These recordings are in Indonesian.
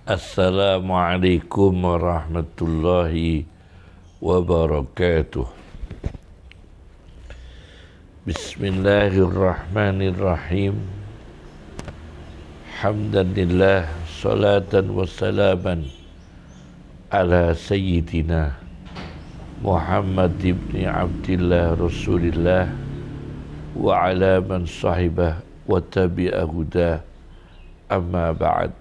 Assalamualaikum warahmatullahi wabarakatuh. Bismillahirrahmanirrahim. Hamdanillah, salatan wassalaman ala sayyidina Muhammad ibn Abdillah Rasulillah wa ala man sahibah wa tabi'a huda, amma ba'd.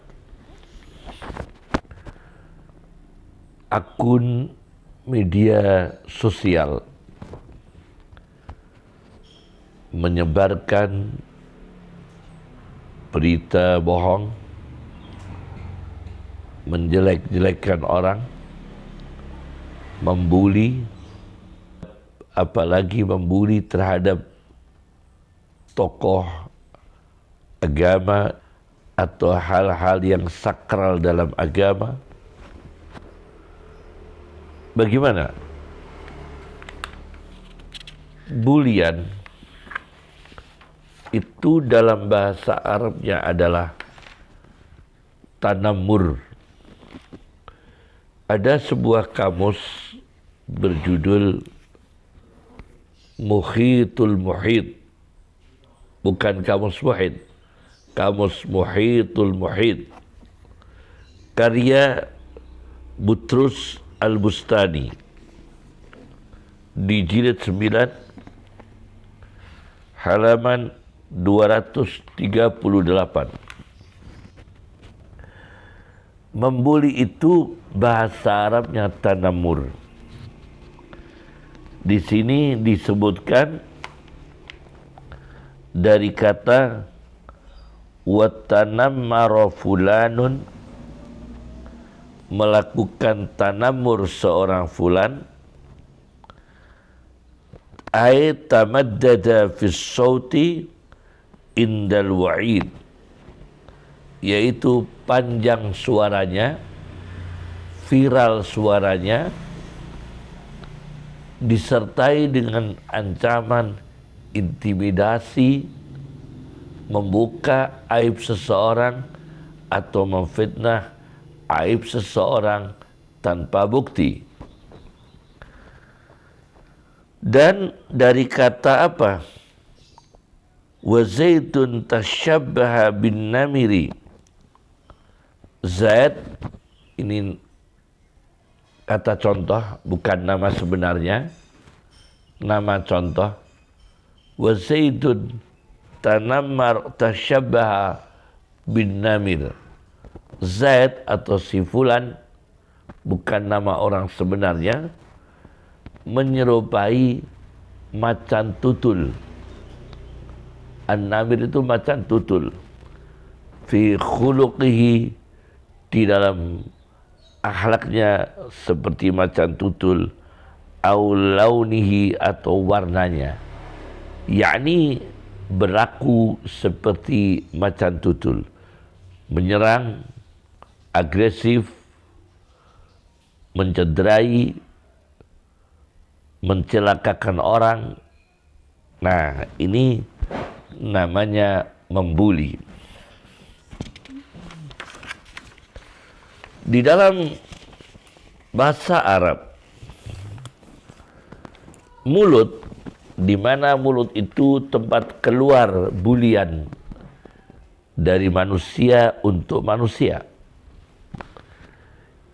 Akun media sosial menyebarkan berita bohong, menjelek-jelekkan orang, membuli, apalagi membuli terhadap tokoh agama atau hal-hal yang sakral dalam agama. Bagaimana? Bulian itu dalam bahasa Arabnya adalah tanamur. Ada sebuah kamus berjudul Muhitul Muhit, bukan kamus muhit, kamus Muhitul Muhit, karya Butrus Al-Bustani, di jilid 9 halaman 238. Membuli itu bahasa Arabnya tanamur. Di sini disebutkan dari kata watanammara fulanun, melakukan tanamur seorang fulan, ay tamaddada fis sauti indal wa'id, yaitu panjang suaranya, viral suaranya, disertai dengan ancaman, intimidasi, membuka aib seseorang atau memfitnah aib seseorang tanpa bukti. Dan dari kata apa? Wa Zaidun tashabbaha bin namiri. Zaid ini kata contoh, bukan nama sebenarnya, nama contoh. Wa Zaidun tanammar tashabbaha bin namir. Zaid atau si fulan, bukan nama orang sebenarnya, menyerupai macan tutul. An-namir itu macan tutul. Fi khuluqihi, di dalam akhlaknya seperti macan tutul, au launihi, atau warnanya, yakni berlaku seperti macan tutul, menyerang, agresif, mencederai, mencelakakan orang. Nah, ini namanya membuli. Di dalam bahasa Arab, mulut, di mana mulut itu tempat keluar bulian dari manusia untuk manusia,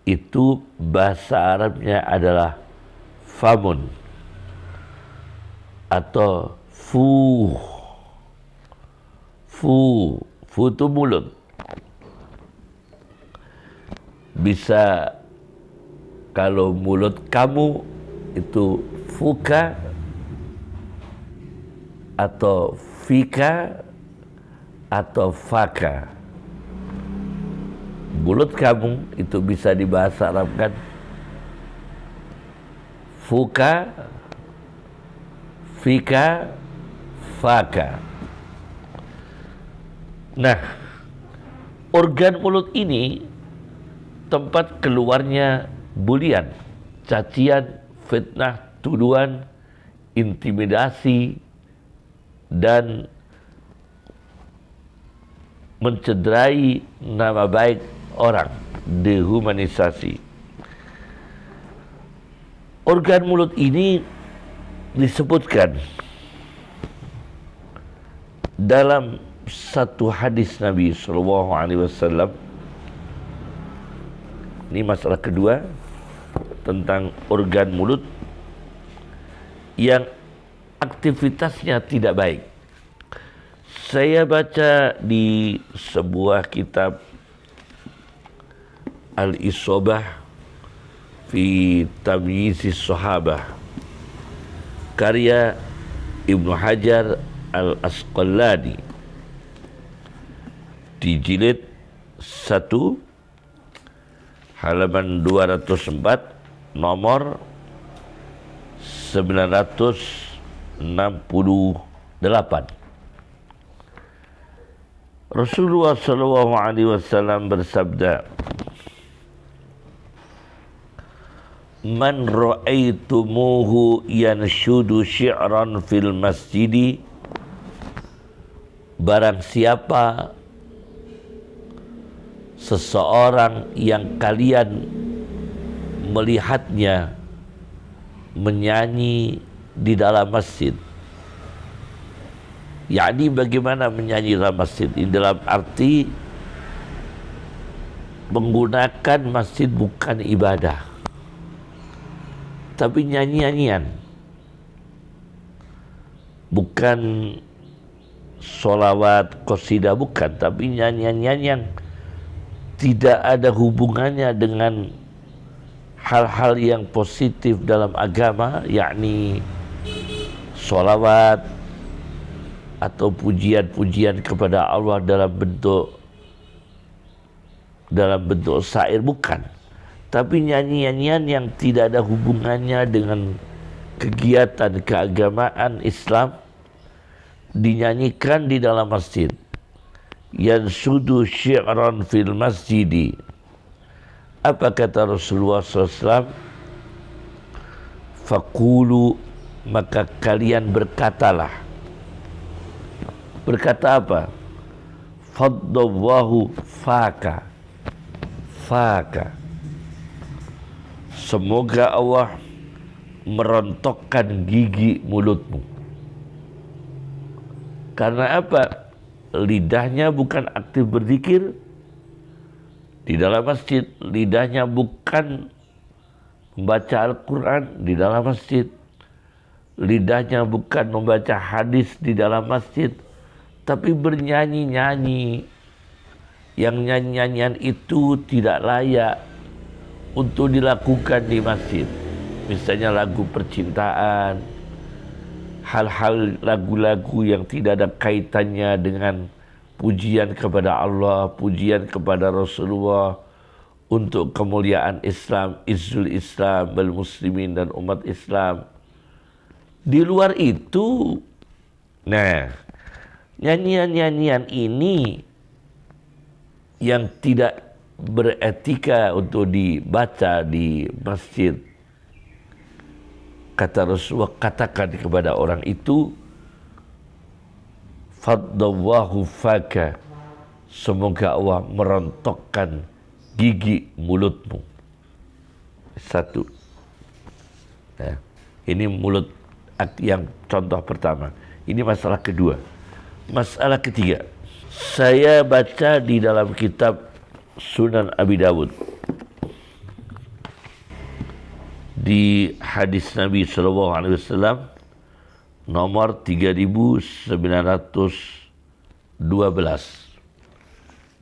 itu bahasa Arabnya adalah famun atau fuh. Fuh itu mulut. Bisa, kalau mulut kamu itu fuka atau fika atau faka. Mulut kamu itu bisa dibahasa Arabkan fuka, fika, faka. Nah, organ mulut ini tempat keluarnya bulian, cacian, fitnah, tuduhan, intimidasi, dan mencederai nama baik orang. dehumanisasi. Organ mulut ini disebutkan dalam satu hadis Nabi SAW. Ini masalah kedua tentang organ mulut yang aktivitasnya tidak baik. Saya baca di sebuah kitab Al-Isobah fi Tamyizis Sahabah karya Ibnu Hajar Al-Asqalani di jilid 1 halaman 204 nomor 968. Rasulullah SAW bersabda, "Man ra'aitumuhu yanshudu syi'ran fil masjidi." Barang siapa seseorang yang kalian melihatnya menyanyi di dalam masjid. yakni bagaimana menyanyi dalam masjid? Ini dalam arti menggunakan masjid bukan ibadah, tapi nyanyi-nyanyian, bukan sholawat, qasidah, bukan, tapi nyanyian yang tidak ada hubungannya dengan hal-hal yang positif dalam agama, yakni sholawat atau pujian-pujian kepada Allah dalam bentuk syair, bukan, tapi nyanyi-nyanyian yang tidak ada hubungannya dengan kegiatan keagamaan Islam dinyanyikan di dalam masjid. Yansudu syi'ran fil masjidi. Apa kata Rasulullah SAW? Faqulu, maka kalian berkatalah. Berkata apa? Faddallahu faka. Faka. Semoga Allah merontokkan gigi mulutmu. Karena apa? Lidahnya bukan aktif berzikir di dalam masjid. Lidahnya bukan membaca Al-Quran di dalam masjid. Lidahnya bukan membaca hadis di dalam masjid, tapi bernyanyi-nyanyi. Yang nyanyi-nyanyian itu tidak layak untuk dilakukan di masjid. Misalnya lagu percintaan, hal-hal lagu-lagu yang tidak ada kaitannya dengan pujian kepada Allah, pujian kepada Rasulullah untuk kemuliaan Islam, izzul Islam, wal muslimin, dan umat Islam. Di luar itu, nah, nyanyian-nyanyian ini yang tidak beretika untuk dibaca di masjid, kata Rasulullah, katakan kepada orang itu, faddallahu faka, semoga Allah merontokkan gigi mulutmu. Satu. Nah, ini mulut yang contoh pertama. Ini masalah kedua. Masalah ketiga, saya baca di dalam kitab Sunan Abi Dawud di hadis Nabi SAW nomor 3912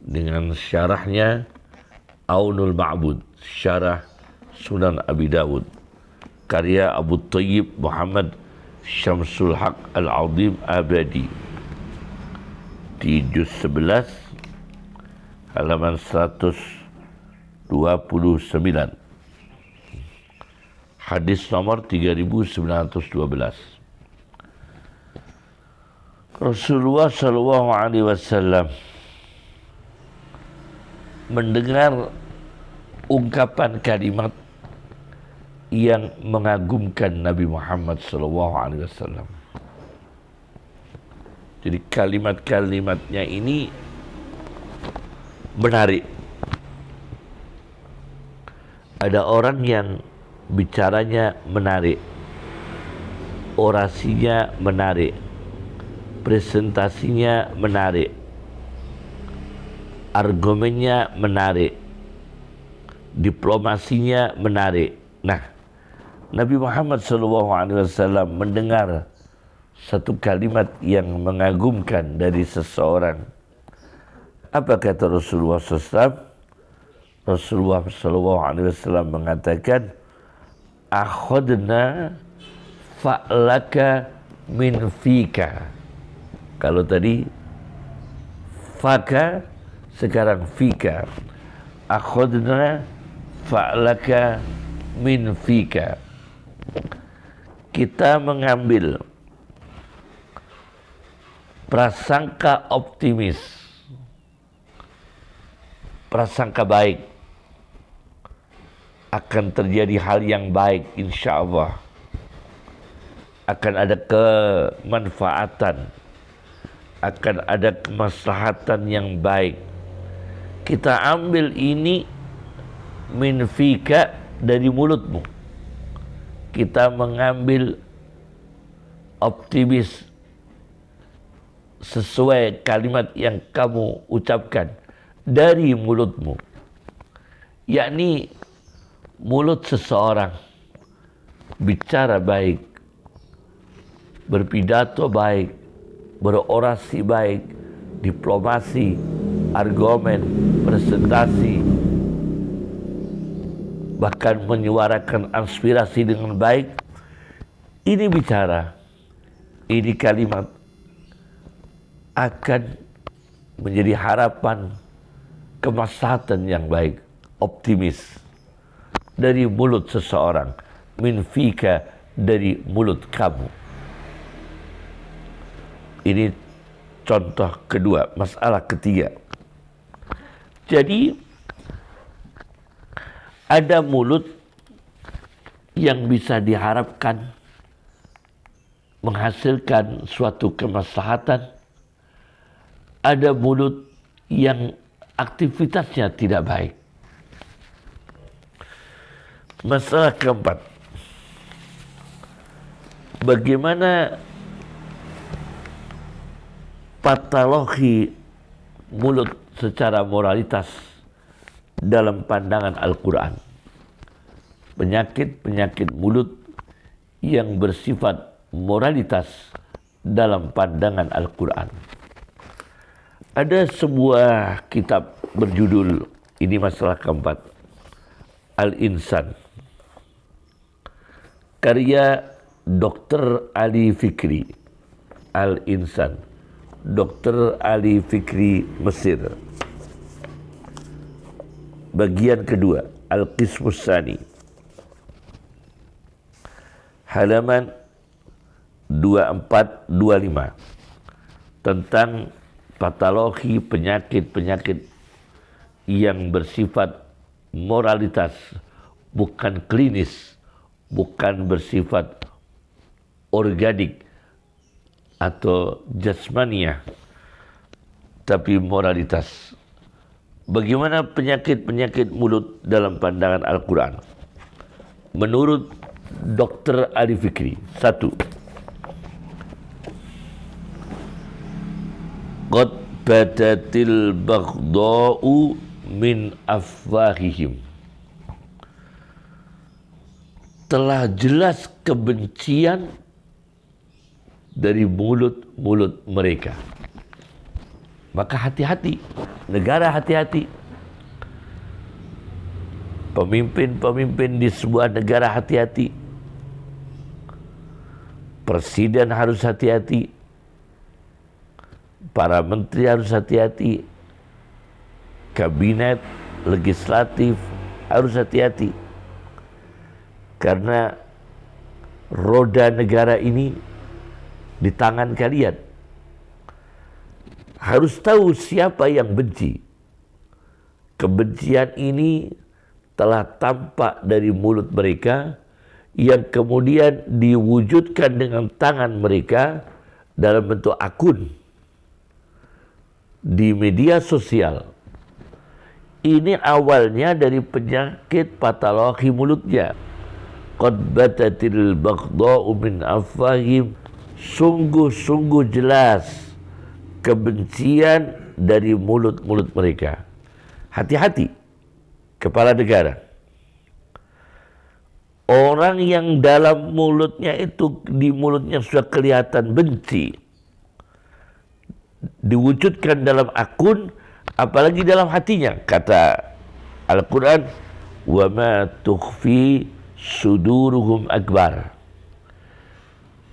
dengan syarahnya Aunul Ma'bud, syarah Sunan Abi Dawud karya Abu Thayyib Muhammad Syamsul Haq Al-Azim Abadi di juz 11 halaman 129, hadis nomor 3912. Rasulullah SAW mendengar ungkapan kalimat yang mengagumkan Nabi Muhammad SAW. Jadi kalimat-kalimatnya ini menarik. Ada orang yang bicaranya menarik, orasinya menarik, presentasinya menarik, argumennya menarik, diplomasinya menarik. Nah, Nabi Muhammad SAW mendengar satu kalimat yang mengagumkan dari seseorang. Apa kata Rasulullah SAW? Rasulullah SAW mengatakan, akhadna fa'laka min fika. Kalau tadi faka, sekarang fika. Akhadna fa'laka min fika. Kita mengambil prasangka optimis, prasangka baik, akan terjadi hal yang baik, insya Allah. Akan ada kemanfaatan, akan ada kemaslahatan yang baik. Kita ambil ini min fika, dari mulutmu. Kita mengambil optimis sesuai kalimat yang kamu ucapkan dari mulutmu. Yakni mulut seseorang bicara baik, berpidato baik, berorasi baik, diplomasi, argumen, presentasi, bahkan menyuarakan aspirasi dengan baik. Ini bicara, ini kalimat akan menjadi harapan kemaslahatan yang baik, optimis dari mulut seseorang, min fika, dari mulut kamu. Ini contoh kedua. Masalah ketiga, jadi ada mulut yang bisa diharapkan menghasilkan suatu kemaslahatan. Ada mulut yang aktivitasnya tidak baik. Masalah keempat, bagaimana patologi mulut secara moralitas dalam pandangan Al-Quran. Penyakit-penyakit mulut yang bersifat moralitas dalam pandangan Al-Quran. Ada sebuah kitab berjudul, ini masalah keempat, Al-Insan, karya Dr. Ali Fikri. Al-Insan, Dr. Ali Fikri, Mesir. Bagian kedua, Al-Qismus Tsani, halaman 2425, tentang patologi penyakit-penyakit yang bersifat moralitas, bukan klinis, bukan bersifat organik atau jasmania, tapi moralitas. Bagaimana penyakit-penyakit mulut dalam pandangan Al-Quran? Menurut Dr. Ali Fikri, satu, qad badatil baghda'u min afwahihim. Telah jelas kebencian dari mulut-mulut mereka. Maka hati-hati, negara hati-hati. Pemimpin-pemimpin di sebuah negara hati-hati. Presiden harus hati-hati. Para menteri harus hati-hati. Kabinet, legislatif harus hati-hati. Karena roda negara ini di tangan kalian. Harus tahu siapa yang benci. Kebencian ini telah tampak dari mulut mereka, yang kemudian diwujudkan dengan tangan mereka dalam bentuk akun di media sosial Ini awalnya dari penyakit patologi mulutnya. Qad batatil baghdha'u min afwahim, sungguh-sungguh jelas kebencian dari mulut-mulut mereka. Hati-hati kepala negara. Orang yang dalam mulutnya itu, di mulutnya sudah kelihatan benci, diwujudkan dalam akun, apalagi dalam hatinya. Kata Al-Quran, wa ma tukhfi suduruhum akbar.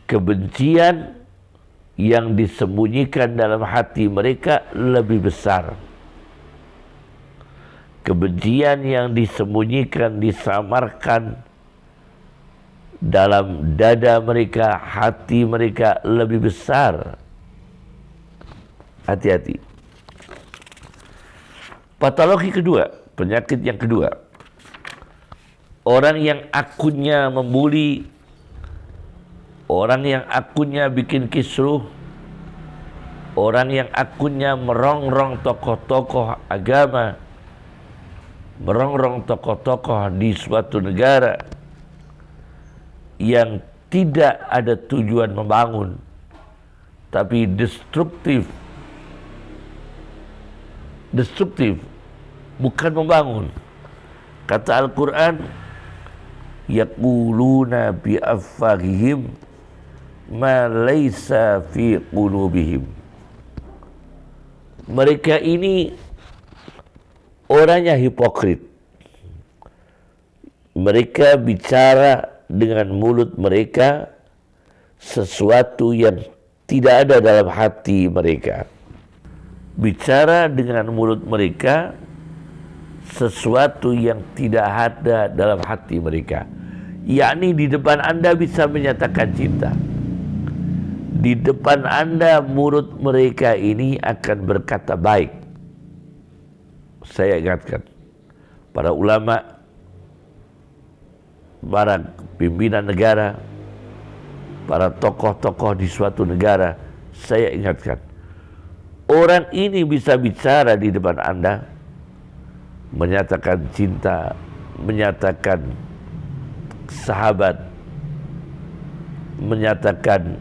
Kebencian yang disembunyikan dalam hati mereka lebih besar. Kebencian yang disembunyikan, disamarkan dalam dada mereka, hati mereka lebih besar. Hati-hati. Patologi kedua, penyakit yang kedua, orang yang akunnya membuli, orang yang akunnya bikin kisruh, orang yang akunnya merongrong tokoh-tokoh agama, merongrong tokoh-tokoh di suatu negara yang tidak ada tujuan membangun, tapi destruktif, bukan membangun. Kata Al-Quran, yaquluna bi afwahihim ma laysa fi qulubihim. Mereka ini orangnya hipokrit. Mereka bicara dengan mulut mereka sesuatu yang tidak ada dalam hati mereka. Bicara dengan mulut mereka sesuatu yang tidak ada dalam hati mereka. Yakni di depan Anda bisa menyatakan cinta. Di depan Anda mulut mereka ini akan berkata baik. Saya ingatkan, para ulama, para pimpinan negara, para tokoh-tokoh di suatu negara, saya ingatkan, orang ini bisa bicara di depan Anda, menyatakan cinta, menyatakan sahabat, menyatakan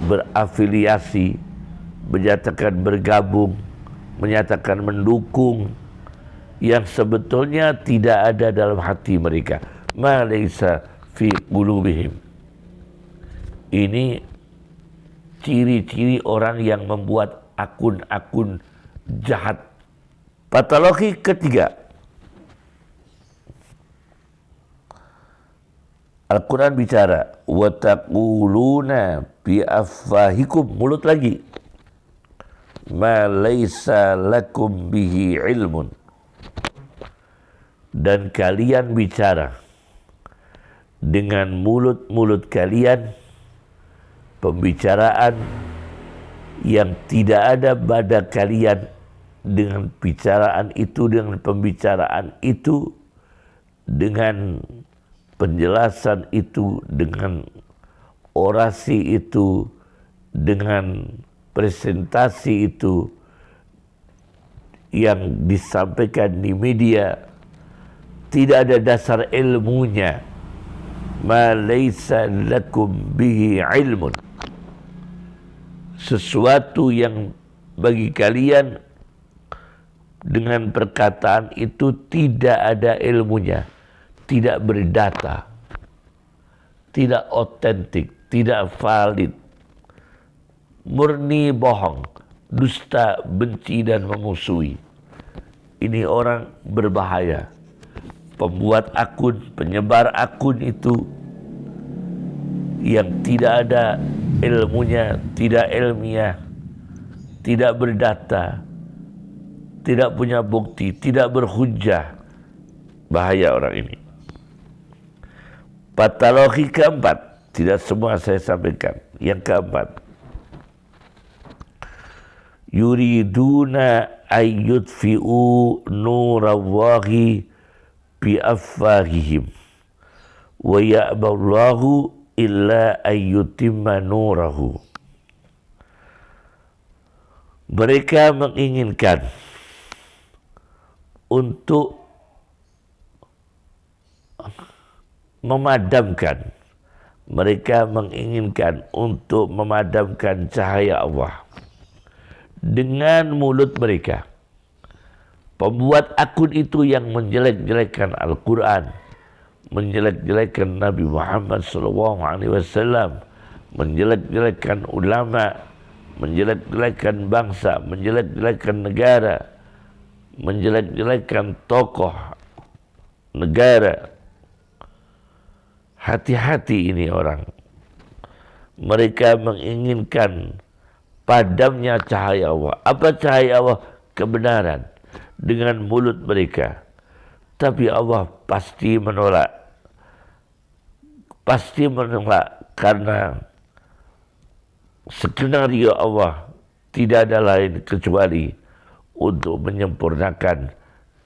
berafiliasi, menyatakan bergabung, menyatakan mendukung, yang sebetulnya tidak ada dalam hati mereka. Ma laysa fi qulubihim. Ini ciri-ciri orang yang membuat akun-akun jahat. Patologi ketiga, Al-Quran bicara, wa taquluna bi afwahikum, mulut lagi, ma laysa lakum bihi ilmun, dan kalian bicara dengan mulut-mulut kalian pembicaraan yang tidak ada pada kalian, dengan bicaraan itu, dengan pembicaraan itu, dengan penjelasan itu, dengan orasi itu, dengan presentasi itu yang disampaikan di media, tidak ada dasar ilmunya. Ma laysa lakum bihi ilmun. Sesuatu yang bagi kalian dengan perkataan itu tidak ada ilmunya, tidak berdata, tidak otentik, tidak valid, murni bohong, dusta, benci dan memusuhi. Ini orang berbahaya. Pembuat akun, penyebar akun itu yang tidak ada ilmunya, tidak ilmiah, tidak berdata, tidak punya bukti, tidak berhujjah. Bahaya orang ini. Patologi keempat, tidak semua saya sampaikan. Yang keempat, yuriduna ayyudfi'u nurallahi bi afwahihim wa ya'ballahu illa ayyutimma nurahu. Mereka menginginkan untuk memadamkan, mereka menginginkan untuk memadamkan cahaya Allah dengan mulut mereka. Pembuat akun itu yang menjelek-jelekkan Al-Quran, menjelek-jelekkan Nabi Muhammad SAW, menjelek-jelekkan ulama, menjelek-jelekkan bangsa, menjelek-jelekkan negara, menjelek-jelekkan tokoh negara. Hati-hati ini orang. Mereka menginginkan padamnya cahaya Allah. Apa cahaya Allah? Kebenaran. Dengan mulut mereka. Tapi Allah pasti menolak. Pasti menolak karena skenario Allah tidak ada lain kecuali untuk menyempurnakan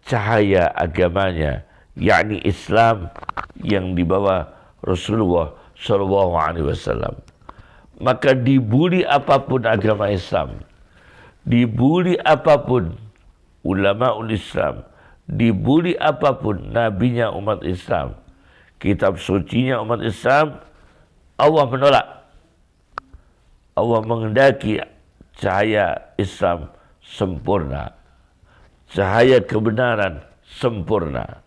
cahaya agamanya, yakni Islam yang dibawa Rasulullah SAW. Maka dibuli apapun agama Islam, dibuli apapun ulama Islam, dibuli apapun nabinya umat Islam, kitab sucinya umat Islam, Allah menolak. Allah menghendaki cahaya Islam sempurna, cahaya kebenaran sempurna.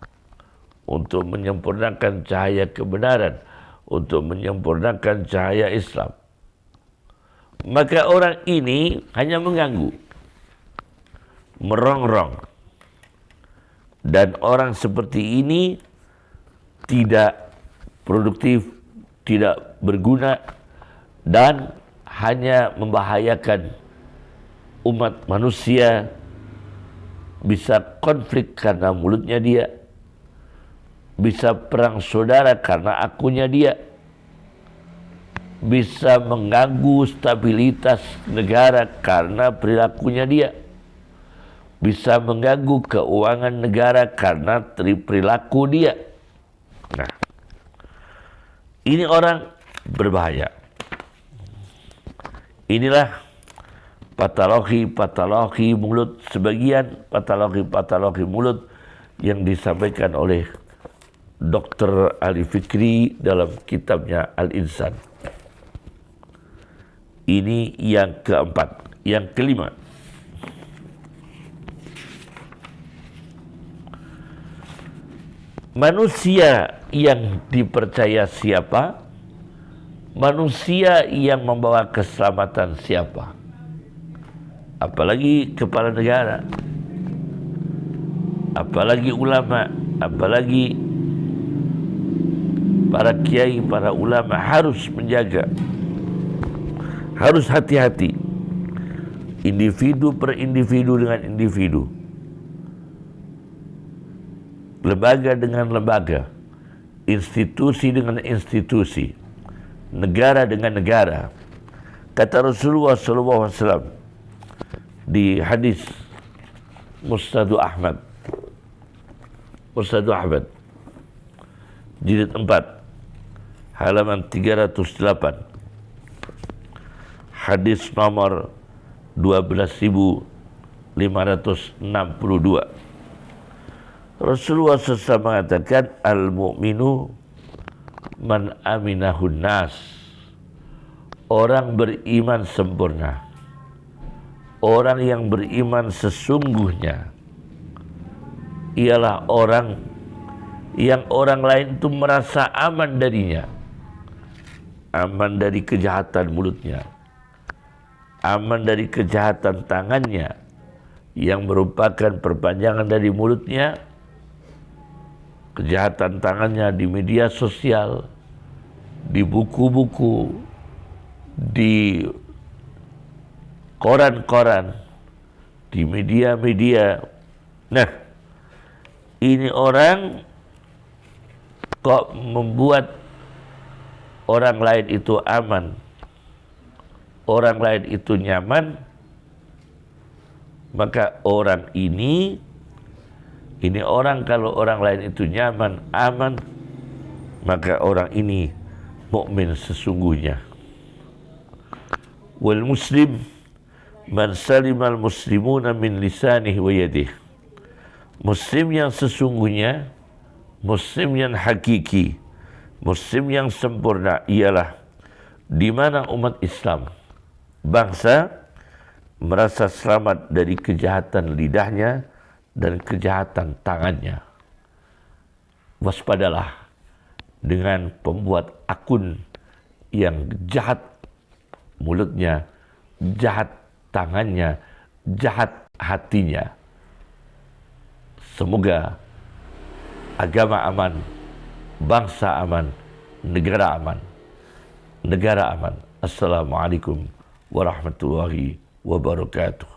Untuk menyempurnakan cahaya kebenaran, untuk menyempurnakan cahaya Islam. Maka orang ini hanya mengganggu, merongrong. Dan orang seperti ini tidak produktif, tidak berguna, dan hanya membahayakan umat manusia. Bisa konflik karena mulutnya dia, bisa perang saudara karena akunnya dia, bisa mengganggu stabilitas negara karena perilakunya dia, bisa mengganggu keuangan negara karena perilaku dia. Nah, ini orang berbahaya. Inilah patologi mulut, sebagian patologi mulut yang disampaikan oleh Dr. Ali Fikri dalam kitabnya Al-Insan. Ini yang keempat. Yang kelima, manusia yang dipercaya siapa? Manusia yang membawa keselamatan siapa? Apalagi kepala negara, apalagi ulama, apalagi para kiai, para ulama harus menjaga, harus hati-hati. Individu per individu dengan individu, lembaga dengan lembaga, institusi dengan institusi, negara dengan negara. Kata Rasulullah SAW di hadis Musnad Ahmad, jilid 4, halaman 308, hadis nomor 12.562. Rasulullah SAW mengatakan, al-mu'minu man aminahun nas. Orang beriman sempurna, orang yang beriman sesungguhnya ialah orang yang orang lain itu merasa aman darinya. Aman dari kejahatan mulutnya, aman dari kejahatan tangannya yang merupakan perpanjangan dari mulutnya. Kejahatan tangannya di media sosial, di buku-buku, di koran-koran, di media-media. Nah, ini orang kok membuat orang lain itu aman, orang lain itu nyaman, maka orang ini orang kalau orang lain itu nyaman, aman, maka orang ini mukmin sesungguhnya. Wal muslim man salimal muslimuna min lisanihi wa yadihi. Muslim yang sesungguhnya, Muslim yang hakiki, Muslim yang sempurna ialah di mana umat Islam, bangsa, merasa selamat dari kejahatan lidahnya dan kejahatan tangannya. Waspadalah dengan pembuat akun yang jahat mulutnya, jahat tangannya, jahat hatinya. Semoga agama aman, bangsa aman, negara aman. Negara aman. Assalamualaikum warahmatullahi wabarakatuh.